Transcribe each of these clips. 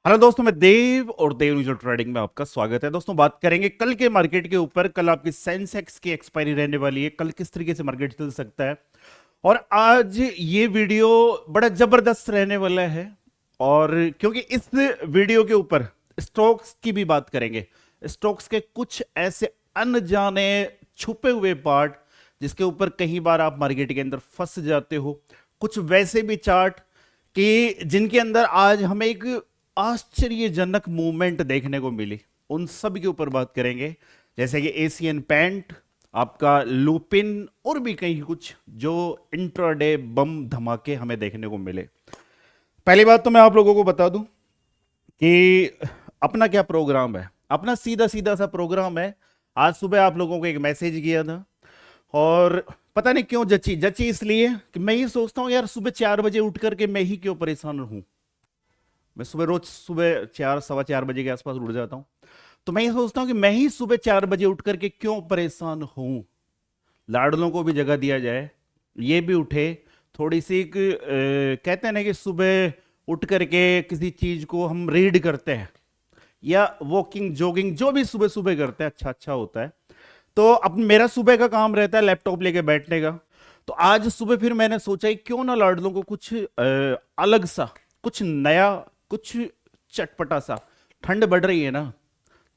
Hello दोस्तों, मैं देव और देव न्यूज़ ट्रेडिंग में आपका स्वागत है। दोस्तों, बात करेंगे कल के मार्केट के ऊपर। कल आपकी सेंसेक्स की एक्सपायरी रहने वाली है। कल किस तरीके से मार्केट चल सकता है, और आज ये वीडियो बड़ा जबरदस्त रहने वाला है। और क्योंकि इस वीडियो के ऊपर स्टॉक्स की भी बात करेंगे, स्टॉक्स के कुछ ऐसे अनजाने छुपे हुए पार्ट जिसके ऊपर कई बार आप मार्केट के अंदर फंस जाते हो। कुछ वैसे भी चार्ट कि जिनके अंदर आज हमें एक आश्चर्यजनक मूवमेंट देखने को मिली, उन सब के ऊपर बात करेंगे। जैसे कि एशियन पेंट, आपका लुपिन, और भी कई कुछ जो इंट्राडे बम धमाके हमें देखने को मिले। पहली बात तो मैं आप लोगों को बता दूं कि अपना क्या प्रोग्राम है। अपना सीधा सीधा सा प्रोग्राम है। आज सुबह आप लोगों को एक मैसेज किया था, और पता नहीं क्यों जची जची, इसलिए कि मैं ये सोचता हूं यार, सुबह 4 बजे उठ करके मैं ही क्यों परेशान हूं। मैं सुबह रोज सुबह 4 सवा 4 बजे के आसपास उठ जाता हूं। तो मैं ये सोचता हूं कि मैं ही सुबह 4 बजे उठ करके क्यों परेशान हूं। लाडलों को भी जगह दिया जाए, ये भी उठे। थोड़ी सी कहते हैं ना कि सुबह उठ करके किसी चीज को हम रीड करते हैं, या वॉकिंग जॉगिंग जो भी सुबह सुबह करते हैं, अच्छा अच्छा होता है। तो अब मेरा सुबह का काम रहता है लैपटॉप लेके बैठने का। तो आज सुबह फिर मैंने सोचा कि क्यों ना लाडलों को कुछ अलग सा, कुछ नया, कुछ चटपटा सा। ठंड बढ़ रही है ना,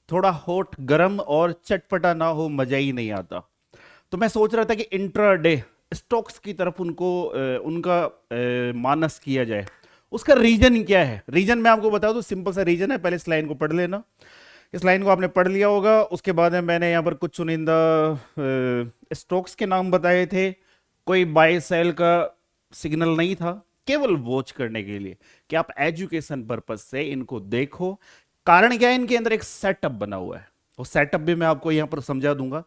थोड़ा हॉट गरम और चटपटा ना हो मजा ही नहीं आता। तो मैं सोच रहा था कि इंट्राडे स्टॉक्स की तरफ उनको उनका मानस किया जाए। उसका रीजन क्या है? रीजन मैं आपको बता दूं, सिंपल सा रीजन है। पहले इस लाइन को पढ़ लेना। इस लाइन को आपने पढ़ लिया होगा। उसके बाद में मैंने यहाँ पर कुछ चुनिंदा स्टॉक्स के नाम बताए थे। कोई बाय सेल का सिग्नल नहीं था, केवल वॉच करने के लिए कि आप एजुकेशन पर्पज से इनको देखो। कारण क्या है, इनके अंदर एक सेटअप बना हुआ है। वो सेटअप भी मैं आपको यहाँ पर समझा दूंगा।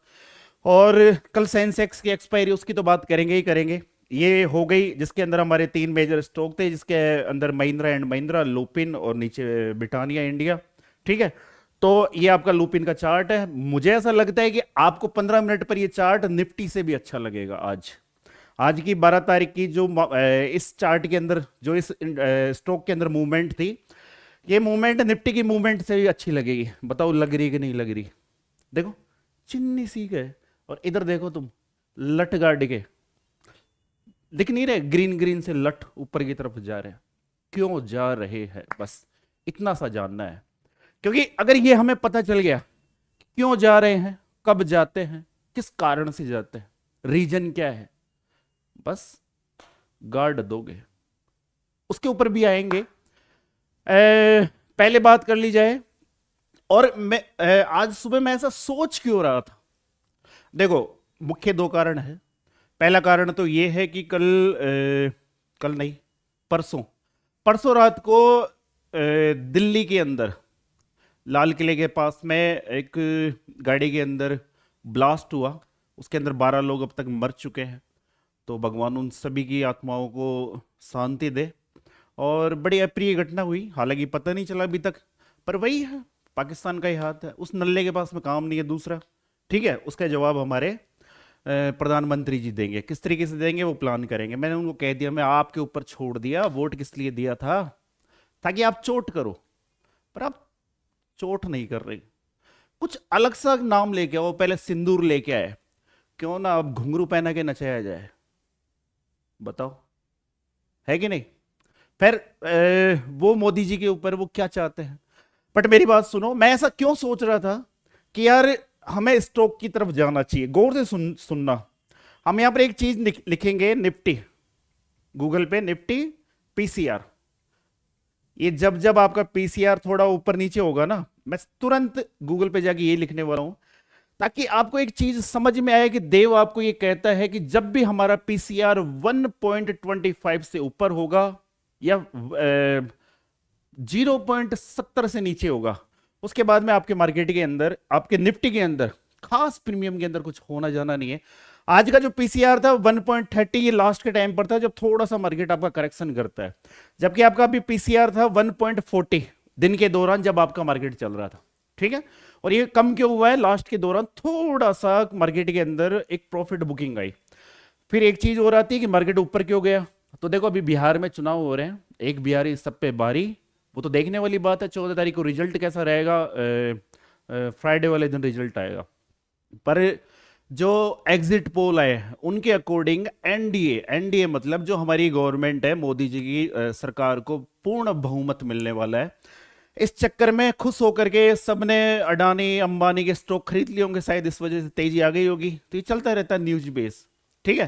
और कल सेंसेक्स की एक्सपायरी, उसकी तो बात करेंगे ही करेंगे। ये हो गई जिसके अंदर हमारे 3 मेजर स्टॉक थे, जिसके अंदर महिंद्रा एंड महिंद्रा, लुपिन और नीचे ब्रिटानिया इंडिया। ठीक है। तो ये आपका लुपिन का चार्ट है। मुझे ऐसा लगता है कि आपको 15 मिनट पर ये चार्ट निफ्टी से भी अच्छा लगेगा। आज आज की 12 तारीख की जो इस चार्ट के अंदर जो इस स्टॉक के अंदर मूवमेंट थी, ये मूवमेंट निफ्टी की मूवमेंट से भी अच्छी लगेगी। बताओ लग रही कि नहीं लग रही? देखो, चिन्नी सी है। और इधर देखो तुम, लट गाड़ के दिख नहीं रहे? ग्रीन ग्रीन से लट ऊपर की तरफ जा रहे हैं। क्यों जा रहे हैं, बस इतना सा जानना है। क्योंकि अगर ये हमें पता चल गया क्यों जा रहे हैं, कब जाते हैं, किस कारण से जाते हैं, रीजन क्या है, बस गार्ड दोगे। उसके ऊपर भी आएंगे। पहले बात कर ली जाए। और मैं आज सुबह मैं ऐसा सोच क्यों रहा था। देखो, मुख्य दो कारण है। पहला कारण तो ये है कि कल नहीं, परसों परसों रात को दिल्ली के अंदर लाल किले के पास में एक गाड़ी के अंदर ब्लास्ट हुआ। उसके अंदर 12 लोग अब तक मर चुके हैं। तो भगवान उन सभी की आत्माओं को शांति दे। और बड़ी अप्रिय घटना हुई, हालांकि पता नहीं चला अभी तक। पर वही है, पाकिस्तान का ही हाथ है। उस नल्ले के पास में काम नहीं है दूसरा। ठीक है, उसका जवाब हमारे प्रधानमंत्री जी देंगे। किस तरीके से देंगे वो प्लान करेंगे। मैंने उनको कह दिया, मैं आपके ऊपर छोड़ दिया। वोट किस लिए दिया था? ताकि आप चोट करो। पर आप चोट नहीं कर रहे। कुछ अलग सा नाम लेके आओ। पहले सिंदूर लेके आए, क्यों ना अब घुंघरू पहना के नचाया जाए। बताओ, है कि नहीं? फिर वो मोदी जी के ऊपर वो क्या चाहते हैं। बट मेरी बात सुनो, मैं ऐसा क्यों सोच रहा था कि यार हमें स्टॉक की तरफ जाना चाहिए। गौर से सुनना। हम यहां पर एक चीज लिखेंगे, निफ्टी। गूगल पे निफ्टी पीसीआर। ये जब जब आपका पीसीआर थोड़ा ऊपर नीचे होगा ना, मैं तुरंत गूगल पे जाके ये लिखने वाला हूं, ताकि आपको एक चीज समझ में आए कि देव आपको ये कहता है कि जब भी हमारा पीसीआर 1.25 से ऊपर होगा, या 0.70 से नीचे होगा, उसके बाद में आपके मार्केट के अंदर, आपके निफ्टी के अंदर, खास प्रीमियम के अंदर कुछ होना जाना नहीं है। आज का जो पीसीआर था 1.30, ये लास्ट के टाइम पर था जब थोड़ा सा मार्केट आपका करेक्शन करता है। जबकि आपका अभी पीसीआर था 1.40 दिन के दौरान, जब आपका मार्केट चल रहा था। ठीक है। और ये कम क्यों हुआ है? लास्ट के दौरान थोड़ा सा मार्केट के अंदर एक प्रॉफिट बुकिंग आई। फिर एक चीज और आती है कि मार्केट ऊपर क्यों गया। तो देखो, अभी बिहार में चुनाव हो रहे हैं। एक बिहारी सब पे बारी, वो तो देखने वाली बात है 14 तारीख को रिजल्ट कैसा रहेगा, फ्राइडे वाले दिन रिजल्ट आएगा। पर जो एग्जिट पोल आए उनके अकॉर्डिंग एनडीए, एनडीए मतलब जो हमारी गवर्नमेंट है, मोदी जी की सरकार को पूर्ण बहुमत मिलने वाला है। इस चक्कर में खुश होकर के सबने अडानी अंबानी के स्टॉक खरीद लिए होंगे, शायद इस वजह से तेजी आ गई होगी। तो ये चलता रहता है न्यूज बेस, ठीक है।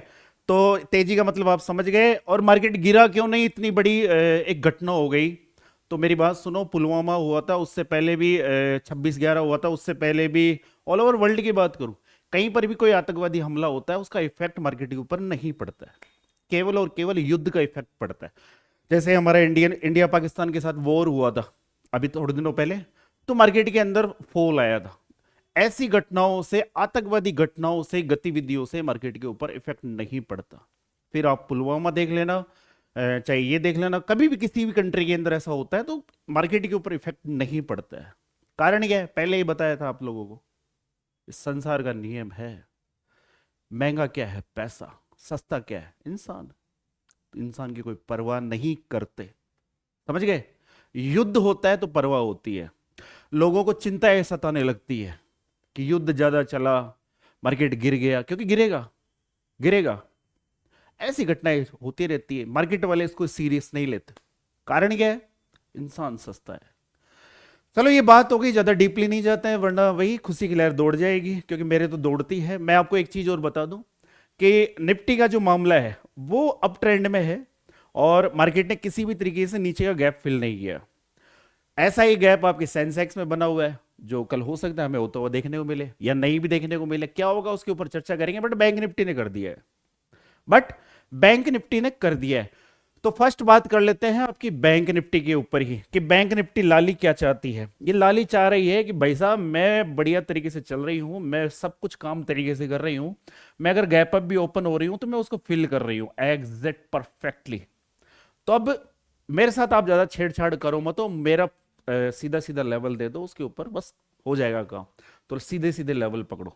तो तेजी का मतलब आप समझ गए। और मार्केट गिरा क्यों नहीं, इतनी बड़ी एक घटना हो गई। तो मेरी बात सुनो, पुलवामा हुआ था, उससे पहले भी 26/11 हुआ था, उससे पहले भी ऑल ओवर वर्ल्ड की बात करूं, कहीं पर भी कोई आतंकवादी हमला होता है उसका इफेक्ट मार्केट के ऊपर नहीं पड़ता है, केवल और केवल युद्ध का इफेक्ट पड़ता है। जैसे हमारा इंडिया पाकिस्तान के साथ वॉर हुआ था अभी थोड़े दिनों पहले, तो मार्केट के अंदर फॉल आया था। ऐसी घटनाओं से, आतंकवादी घटनाओं से, गतिविधियों से मार्केट के ऊपर इफेक्ट नहीं पड़ता। फिर आप पुलवामा देख लेना, चाहे ये देख लेना, कभी भी किसी भी कंट्री के अंदर ऐसा होता है तो मार्केट के ऊपर इफेक्ट नहीं पड़ता है। कारण क्या है, पहले ही बताया था आप लोगों को, इस संसार का नियम है, महंगा क्या है पैसा, सस्ता क्या है इंसान। तो इंसान की कोई परवाह नहीं करते, समझ गए। युद्ध होता है तो परवाह होती है, लोगों को चिंता सताने लगती है कि युद्ध ज्यादा चला, मार्केट गिर गया, क्योंकि गिरेगा, गिरेगा। ऐसी घटनाएं होती रहती है, मार्केट वाले इसको सीरियस नहीं लेते। कारण क्या है, इंसान सस्ता है। चलो ये बात हो गई, ज्यादा डीपली नहीं जाते हैं वरना वही खुशी की लहर दौड़ जाएगी, क्योंकि मेरे तो दौड़ती है। मैं आपको एक चीज और बता दूं कि निफ्टी का जो मामला है वो अप ट्रेंड में है और मार्केट ने किसी भी तरीके से नीचे का गैप फिल नहीं किया। ऐसा ही गैप आपके सेंसेक्स में बना हुआ है, जो कल हो सकता है हमें होता हुआ देखने को मिले या नहीं भी देखने को मिले, क्या होगा उसके ऊपर चर्चा करेंगे। बट बैंक निफ्टी ने कर दिया है, बट बैंक निफ्टी ने कर दिया है। तो फर्स्ट बात कर लेते हैं आपकी बैंक निफ्टी के ऊपर ही, कि बैंक निफ्टी लाली क्या चाहती है। ये लाली चाह रही है कि भाई साहब मैं बढ़िया तरीके से चल रही हूं, मैं सब कुछ काम तरीके से कर रही हूं, मैं अगर गैप अप भी ओपन हो रही हूं तो मैं उसको फिल कर रही हूं एग्जैक्ट परफेक्टली। तो अब मेरे साथ आप ज्यादा छेड़छाड़ करो मत, तो मेरा सीधा सीधा लेवल दे दो उसके ऊपर, बस हो जाएगा काम। तो सीधे सीधे लेवल पकड़ो,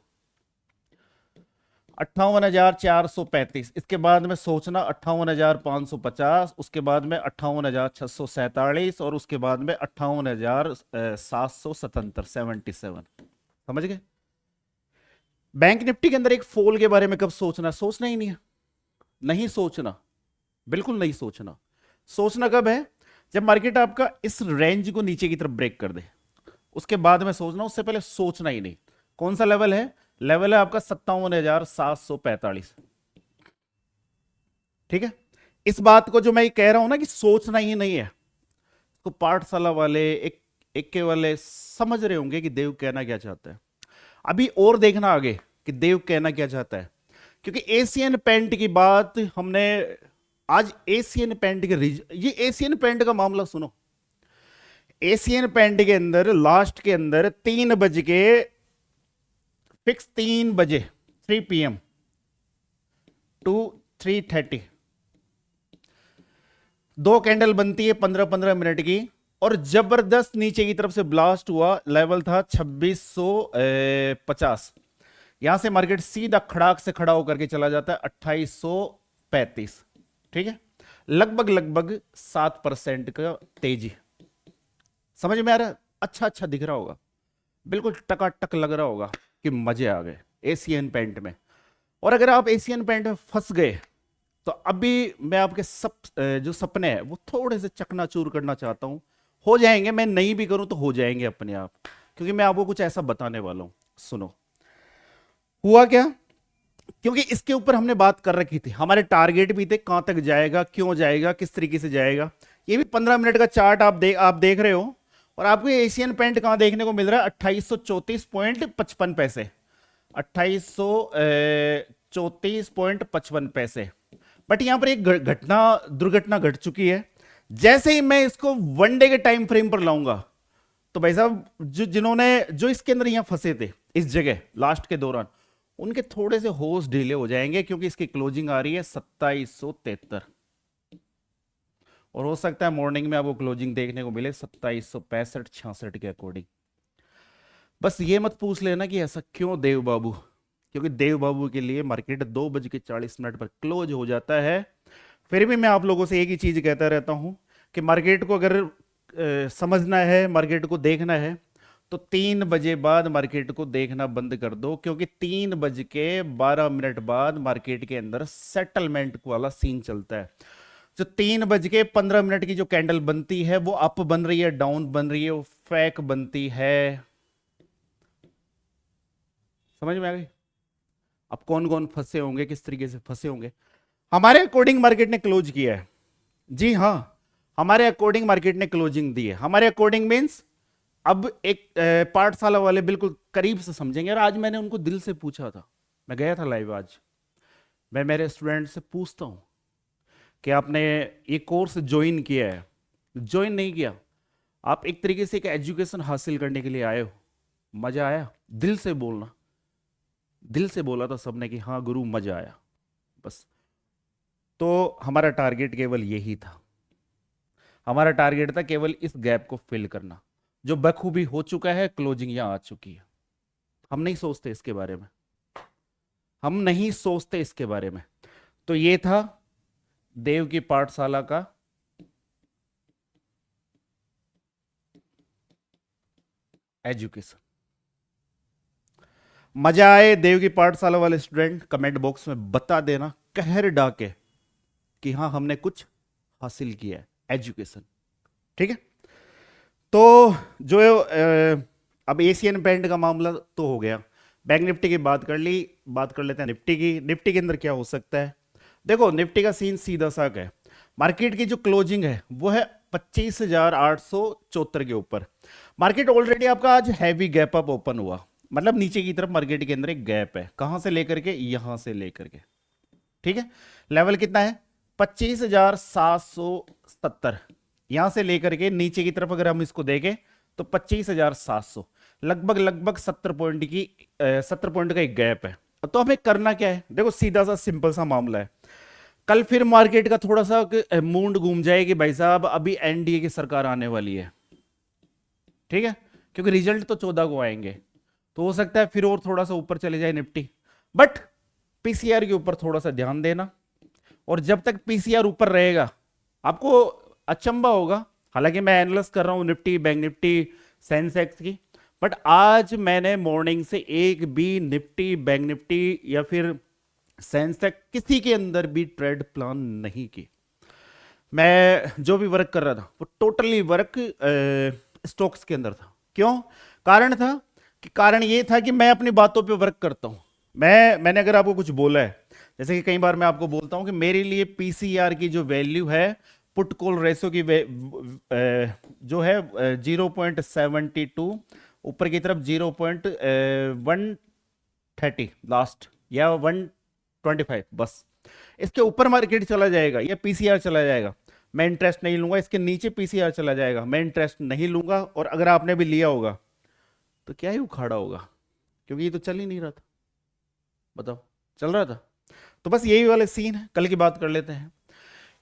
58,435, इसके बाद में सोचना 58,550, उसके बाद में 58,647 और उसके बाद में 58,777, 77। समझ गए। बैंक निफ्टी के अंदर एक फॉल के बारे में कब सोचना, सोचना ही नहीं है, नहीं सोचना, बिल्कुल नहीं सोचना। सोचना कब है, जब मार्केट आपका इस रेंज को नीचे की तरफ ब्रेक कर दे, उसके बाद में सोचना, उससे पहले सोचना ही नहीं। कौन सा लेवल है, लेवल है आपका 57,745, ठीक है। इस बात को जो मैं कह रहा हूं ना कि सोचना ही नहीं है, तो पाठशाला वाले एक के वाले समझ रहे होंगे कि देव कहना क्या चाहता है। अभी और देखना आगे कि देव कहना क्या चाहता है, क्योंकि एशियन पेंट की बात हमने आज, एशियन पेंट के ये एशियन पेंट का मामला सुनो। एशियन पेंट के अंदर लास्ट के अंदर 3 बज के फिक्स 3 बजे 3 PM टू 3:30 दो कैंडल बनती है 15-15 मिनट की, और जबरदस्त नीचे की तरफ से ब्लास्ट हुआ, लेवल था 2650। यहां से मार्केट सीधा खड़ाक से खड़ा होकर के चला जाता है 2835, ठीक है। लगभग लगभग 7% का तेजी, समझ में आ रहा है, अच्छा अच्छा दिख रहा होगा, बिल्कुल टकाटक लग रहा होगा कि मजे आ गए एशियन पेंट में। और अगर आप एशियन पेंट में फंस गए तो अभी मैं आपके सब जो सपने हैं वो थोड़े से चकनाचूर करना चाहता हूं। हो जाएंगे, मैं नहीं भी करूं तो हो जाएंगे अपने आप, क्योंकि मैं आपको कुछ ऐसा बताने वाला हूं। सुनो हुआ क्या, क्योंकि इसके ऊपर हमने बात कर रखी थी, हमारे टारगेट भी थे, कहां तक जाएगा, क्यों जाएगा, किस तरीके से जाएगा। ये भी 15 मिनट का चार्ट आप देख रहे हो, और आपको एशियन पेंट कहां देखने को मिल रहा है, 2834.55 2834.55। बट यहां पर एक दुर्घटना घट चुकी है। जैसे ही मैं इसको 1 डे के टाइम फ्रेम पर लाऊंगा, तो भाई साहब जो इसके अंदर यहां फंसे थे इस जगह लास्ट के दौरान, उनके थोड़े से होश ढीले हो जाएंगे, क्योंकि इसकी क्लोजिंग आ रही है 2773, और हो सकता है मॉर्निंग में आपको क्लोजिंग देखने को मिले 2765-66 के अकॉर्डिंग। बस ये मत पूछ लेना कि ऐसा क्यों देव बाबू, क्योंकि देव बाबू के लिए मार्केट 2:40 पर क्लोज हो जाता है। फिर भी मैं आप लोगों से एक ही चीज कहता रहता हूं कि मार्केट को अगर समझना है, मार्केट को देखना है, तो 3 बजे बाद मार्केट को देखना बंद कर दो, क्योंकि 3 बज के 12 मिनट बाद मार्केट के अंदर सेटलमेंट वाला सीन चलता है। जो 3 बज के 15 मिनट की जो कैंडल बनती है वो अप बन रही है, डाउन बन रही है, वो फेक बनती है। समझ में आ गई? अब कौन कौन फंसे होंगे, किस तरीके से फंसे होंगे? हमारे अकॉर्डिंग मार्केट ने क्लोज किया है। जी हाँ, हमारे अकॉर्डिंग मार्केट ने क्लोजिंग दी है। हमारे अकॉर्डिंग मींस अब एक पाठशाला वाले बिल्कुल करीब से समझेंगे। और आज मैंने उनको दिल से पूछा था, मैं गया था लाइव आज, मैं मेरे स्टूडेंट से पूछता हूं कि आपने ये कोर्स ज्वाइन किया है, ज्वाइन नहीं किया, आप एक तरीके से एक एजुकेशन हासिल करने के लिए आए हो, मजा आया? दिल से बोलना। दिल से बोला था सबने कि हाँ गुरु मजा आया, बस। तो हमारा टारगेट केवल यही था, हमारा टारगेट था केवल इस गैप को फिल करना। जो बखूबी हो चुका है, क्लोजिंग यहां आ चुकी है। हम नहीं सोचते इसके बारे में, हम नहीं सोचते इसके बारे में। तो ये था देव की पाठशाला का एजुकेशन। मजा आए देव की पाठशाला वाले स्टूडेंट कमेंट बॉक्स में बता देना कहर डाके कि हाँ हमने कुछ हासिल किया है, एजुकेशन। ठीक है? तो जो अब एशियन पेंट का मामला तो हो गया, बैंक निफ्टी की बात कर ली, बात कर लेते हैं निफ्टी की। निफ्टी के अंदर क्या हो सकता है? देखो निफ्टी का सीन सीधा साक है। मार्केट की जो क्लोजिंग है वो है 25,874 के ऊपर। मार्केट ऑलरेडी आपका आज हैवी गैप अप ओपन हुआ, मतलब नीचे की तरफ मार्केट के अंदर एक गैप है, कहां से लेकर के? यहां से लेकर के। ठीक है? लेवल कितना है? 25,770। यहां से लेकर के नीचे की तरफ अगर हम इसको देखें तो 25,700, लगभग लगभग 70 पॉइंट का एक गैप है। तो हमें करना क्या है? देखो सीधा सा सिंपल सा मामला है। कल फिर मार्केट का थोड़ा सा मूड घूम जाएगी, भाई साहब अभी एनडीए की सरकार आने वाली है, ठीक है, क्योंकि रिजल्ट तो 14 को आएंगे, तो हो सकता है फिर और थोड़ा सा ऊपर चले जाए निफ्टी। बट पीसीआर के ऊपर थोड़ा सा ध्यान देना, और जब तक पीसीआर ऊपर रहेगा आपको अचंबा होगा। हालांकि मैं एनालिसिस कर रहा हूं निफ्टी, बैंक निफ्टी, सेंसेक्स की, बट आज मैंने मॉर्निंग से एक भी निफ्टी, बैंक निफ्टी या फिर सेंसेक्स किसी के अंदर भी ट्रेड प्लान नहीं की। मैं जो भी वर्क कर रहा था वो टोटली वर्क स्टॉक्स के अंदर था। क्यों? कारण था कि कारण ये था कि मैं अपनी बातों पे वर्क करता हूं। मैंने अगर आपको कुछ बोला है, जैसे कि कई बार मैं आपको बोलता हूं कि मेरे लिए पीसीआर की जो वैल्यू है, पुट कॉल रेशो की जो है 0.72, ऊपर की तरफ 0.130 लास्ट, या 125, बस। इसके ऊपर मार्केट चला जाएगा या पीसीआर चला जाएगा, मैं इंटरेस्ट नहीं लूंगा। इसके नीचे पीसीआर चला जाएगा, मैं इंटरेस्ट नहीं लूंगा। और अगर आपने भी लिया होगा तो क्या ही उखाड़ा होगा, क्योंकि ये तो चल ही नहीं रहा था। बताओ, चल रहा था? तो बस यही वाले सीन है। कल की बात कर लेते हैं।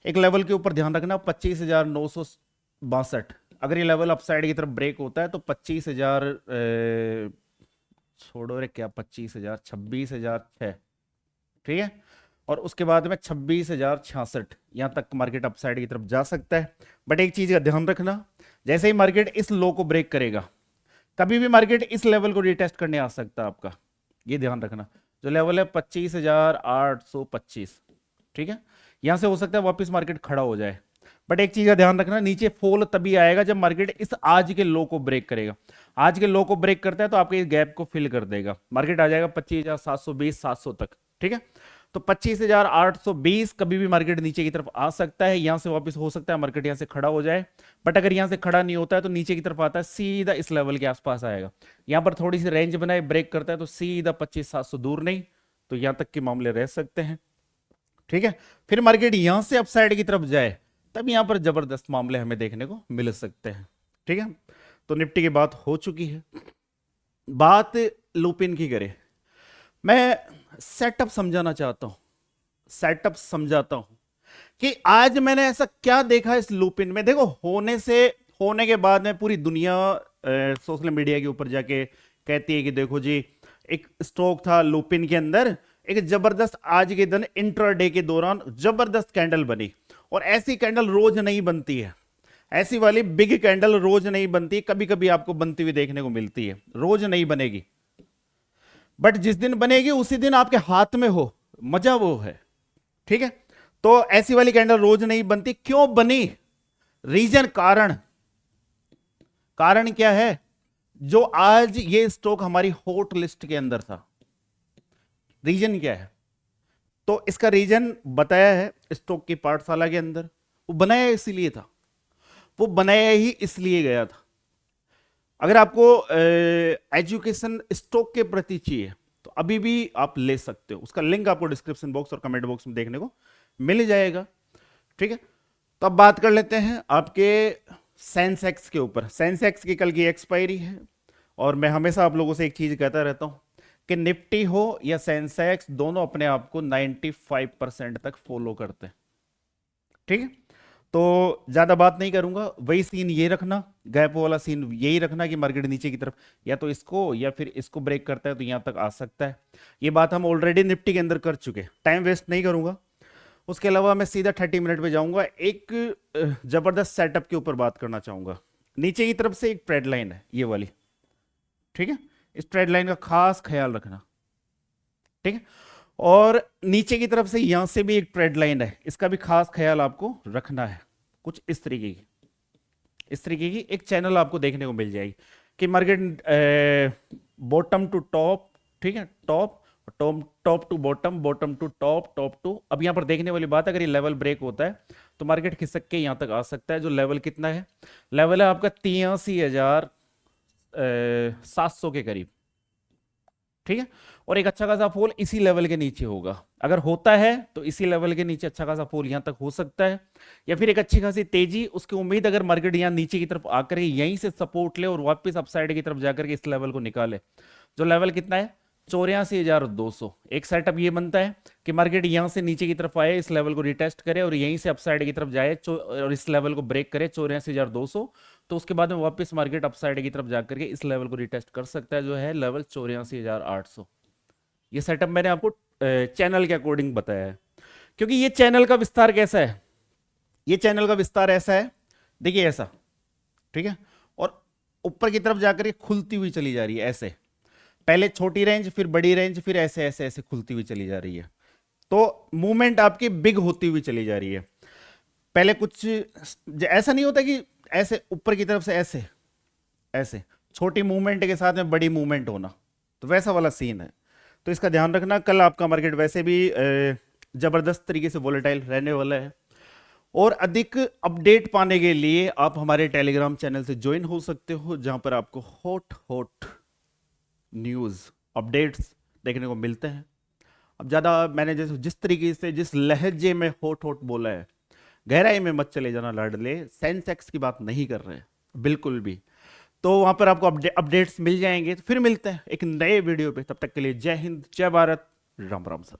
एक लेवल के ऊपर ध्यान रखना, 25,962। अगर ये लेवल अपसाइड की तरफ ब्रेक होता है तो 25,000 छोड़ो रे, क्या 25,000, 26,006, ठीक है, और उसके बाद में 26,066, यहां तक मार्केट अपसाइड की तरफ जा सकता है। बट एक चीज का ध्यान रखना, जैसे ही मार्केट इस लो को ब्रेक करेगा, कभी भी मार्केट इस लेवल को रिटेस्ट करने आ सकता है आपका, ये ध्यान रखना। जो लेवल है 25,825, ठीक है, यहां से हो सकता है वापस मार्केट खड़ा हो जाए। बट एक चीज का ध्यान रखना, नीचे फॉल तभी आएगा जब मार्केट इस आज के लो को ब्रेक करेगा। आज के लो को ब्रेक करता है तो आपके इस गैप को फिल कर देगा, मार्केट आ जाएगा 25,720, 700 तक, ठीक है। तो 25,820 कभी भी मार्केट नीचे की तरफ आ सकता है, यहां से वापस हो सकता है मार्केट यहां से खड़ा हो जाए। बट अगर यहां से खड़ा नहीं होता है तो नीचे की तरफ आता है, सीधा इस लेवल के आसपास आएगा। यहां पर थोड़ी सी रेंज बनाए, ब्रेक करता है तो सीधा 25,700 दूर नहीं, तो यहां तक के मामले रह सकते हैं, ठीक है। फिर मार्केट यहां से अपसाइड की तरफ जाए तब यहां पर जबरदस्त मामले हमें देखने को मिल सकते हैं, ठीक है। तो निफ्टी की बात हो चुकी है। बात लूपिन की करें, मैं सेटअप समझाना चाहता हूं, सेटअप समझाता हूं कि आज मैंने ऐसा क्या देखा इस लूपिन में। देखो होने के बाद में पूरी दुनिया सोशल मीडिया के ऊपर जाके कहती है कि देखो जी, एक स्टॉक था लूपिन के अंदर, एक जबरदस्त आज के दिन इंट्राडे के दौरान जबरदस्त कैंडल बनी, और ऐसी कैंडल रोज नहीं बनती है। ऐसी वाली बिग कैंडल रोज नहीं बनती, कभी कभी आपको बनती हुई देखने को मिलती है, रोज नहीं बनेगी, बट जिस दिन बनेगी उसी दिन आपके हाथ में हो, मजा वो है। ठीक है, तो ऐसी वाली कैंडल रोज नहीं बनती। क्यों बनी? रीजन, कारण। कारण क्या है? जो आज ये स्टॉक हमारी हॉट लिस्ट के अंदर था, रीजन क्या है? तो इसका रीजन बताया है स्टॉक की पाठशाला के अंदर। वो बनाया इसीलिए था, वो बनाया ही इसलिए गया था। अगर आपको एजुकेशन स्टॉक के प्रति चाहिए तो अभी भी आप ले सकते हो, उसका लिंक आपको डिस्क्रिप्शन बॉक्स और कमेंट बॉक्स में देखने को मिल जाएगा। ठीक है, तो अब बात कर लेते हैं आपके सेंसेक्स के ऊपर। सेंसेक्स की कल की एक्सपायरी है, और मैं हमेशा आप लोगों से एक चीज कहता रहता हूं कि निफ्टी हो या सेंसेक्स, दोनों अपने आप को 95% तक फॉलो करते हैं। ठीक है, तो ज्यादा बात नहीं करूंगा, वही सीन ये रखना, गैप वाला सीन यही रखना कि मार्केट नीचे की तरफ या तो इसको या फिर इसको ब्रेक करता है तो यहां तक आ सकता है। ये बात हम ऑलरेडी निफ्टी के अंदर कर चुके, टाइम वेस्ट नहीं करूंगा। उसके अलावा मैं सीधा 30 मिनट पे जाऊंगा, एक जबरदस्त सेटअप के ऊपर बात करना चाहूंगा। नीचे की तरफ से एक ट्रेड लाइन है ये वाली, ठीक है, इस ट्रेड लाइन का खास ख्याल रखना। ठीक है, और नीचे की तरफ से यहां से भी एक ट्रेड लाइन है, इसका भी खास ख्याल आपको रखना है। कुछ इस तरीके की, इस तरीके की एक चैनल आपको देखने को मिल जाएगी कि मार्केट बॉटम टू टॉप, ठीक है, top top, top to bottom, bottom to top, top to. अब यहां पर देखने वाली बात, अगर ये लेवल ब्रेक होता है तो मार्केट खिसक के यहां तक आ सकता है। जो लेवल कितना है? लेवल है आपका 83,700 के करीब। ठीक है, और एक अच्छा खासा फॉल इसी लेवल के नीचे होगा। अगर होता है तो इसी लेवल के नीचे अच्छा खासा फॉल यहां तक हो सकता है, या फिर एक अच्छी खासी तेजी, उसकी उम्मीद अगर मार्केट यहां नीचे की तरफ आकर यहीं से सपोर्ट ले और वापस अपसाइड की तरफ जाकर के इस लेवल को निकाले। जो लेवल कितना है? 84,200। एक सेटअप ये बनता है कि मार्केट यहां से नीचे की तरफ आए, इस लेवल को रिटेस्ट करे और यहीं से अपसाइड की तरफ जाए और इस लेवल को ब्रेक करे 84,200, तो उसके बाद में वापस मार्केट अपसाइड की तरफ जाकर के इस लेवल को रिटेस्ट कर सकता है, जो है लेवल 84,800। ये सेटअप मैंने आपको चैनल के अकॉर्डिंग बताया है, क्योंकि ये चैनल का विस्तार कैसा है? ये चैनल का विस्तार ऐसा है, देखिए ऐसा, ठीक है, और ऊपर की तरफ जाकर के खुलती हुई चली जा रही है ऐसे, पहले छोटी रेंज, फिर बड़ी रेंज, फिर ऐसे ऐसे ऐसे खुलती हुई चली जा रही है। तो मूवमेंट आपकी बिग होती हुई चली जा रही है। पहले कुछ ऐसा नहीं होता कि ऐसे ऊपर की तरफ से ऐसे ऐसे छोटी मूवमेंट के साथ में बड़ी मूवमेंट होना, तो वैसा वाला सीन है। तो इसका ध्यान रखना, कल आपका मार्केट वैसे भी जबरदस्त तरीके से वोलेटाइल रहने वाला है। और अधिक अपडेट पाने के लिए आप हमारे टेलीग्राम चैनल से ज्वाइन हो सकते हो, जहां पर आपको हॉट हॉट न्यूज़ अपडेट्स देखने को मिलते हैं। अब ज़्यादा मैंने जिस तरीके से, जिस लहजे में हॉट हॉट बोला है, गहराई में मत चले जाना लाडले, सेंसेक्स की बात नहीं कर रहे हैं बिल्कुल भी। तो वहां पर आपको अपडेट्स मिल जाएंगे। तो फिर मिलते हैं एक नए वीडियो पे, तब तक के लिए जय हिंद, जय भारत, राम राम सर।